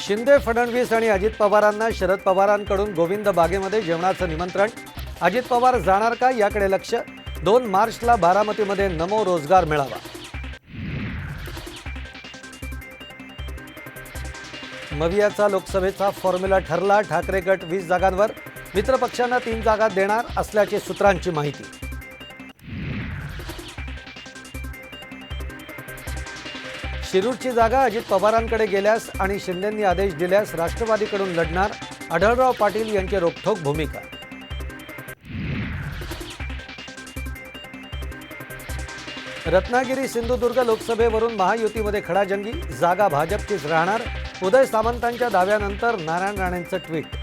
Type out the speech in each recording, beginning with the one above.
शिंदे, फडणवीस आणि अजित पवारांना शरद पवारांकडून गोविंद बागेमध्ये जेवणाचं निमंत्रण. अजित पवार जाणार का याकडे लक्ष. 2 मार्चला बारामतीमध्ये नमो रोजगार मेळावा. मवियाचा लोकसभेचा फॉर्म्युला ठरला. ठाकरे गट 20 जागांवर, मित्रपक्षांना 3 जागा देणार असल्याची सूत्रांची माहिती. शिरूरची जागा अजित पवारांकडे गेल्यास आणि शिंदेंनी आदेश दिल्यास राष्ट्रवादीकडून लढणार. आढळराव पाटील यांची रोखठोक भूमिका. रत्नागिरी सिंधुदुर्ग लोकसभेवरून महायुतीमध्ये खडाजंगी. जागा भाजपचीच राहणार. उदय सामंतांच्या दाव्यानंतर नारायण राणेंचं ट्विट.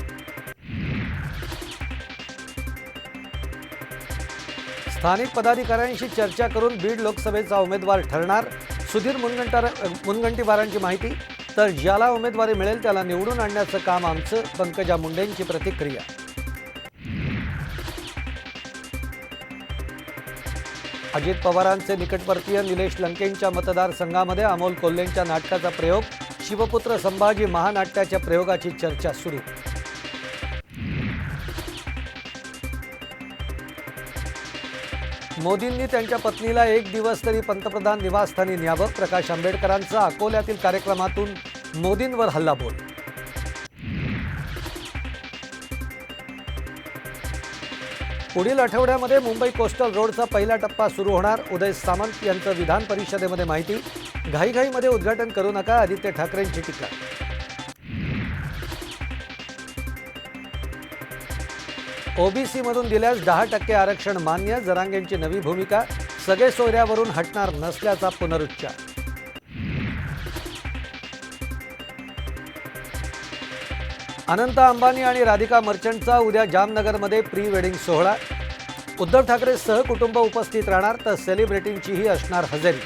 स्थानिक पदाधिकाऱ्यांशी चर्चा करून बीड लोकसभेचा उमेदवार ठरणार. सुधीर मुनगंटीवारांची माहिती. तर ज्याला उमेदवारी मिळेल त्याला निवडून आणण्याचं काम आमचं. पंकजा मुंडेंची प्रतिक्रिया. अजित पवारांचे निकटवर्तीय निलेश लंकेंच्या मतदारसंघामध्ये अमोल कोल्हेंच्या नाटकाचा प्रयोग. शिवपुत्र संभाजी महानाट्याच्या प्रयोगाची चर्चा सुरू. मोदींनी त्यांच्या पत्नीला 1 दिवस तरी पंतप्रधान निवासस्थानी न्यावं. प्रकाश आंबेडकरांचा अकोल्यातील कार्यक्रमातून मोदींवर हल्लाबोल. पुढील आठवड्यामध्ये मुंबई कोस्टल रोडचा पहिला टप्पा सुरू होणार. उदय सामंत यांचं विधान परिषदेमध्ये माहिती. घाईघाईमध्ये उद्घाटन करू नका, आदित्य ठाकरेंची टीका. ओबीसी मधून दिल्यास 10% आरक्षण मान्य. जरांगेंची नवी भूमिका. सगळे सोयऱ्यावरून हटणार नसल्याचा पुनरुच्चार. अनंत अंबानी आणि राधिका मर्चंटचा उद्या जामनगरमध्ये प्री वेडिंग सोहळा. उद्धव ठाकरे सहकुटुंब उपस्थित राहणार तर सेलिब्रिटींचीही असणार हजेरी.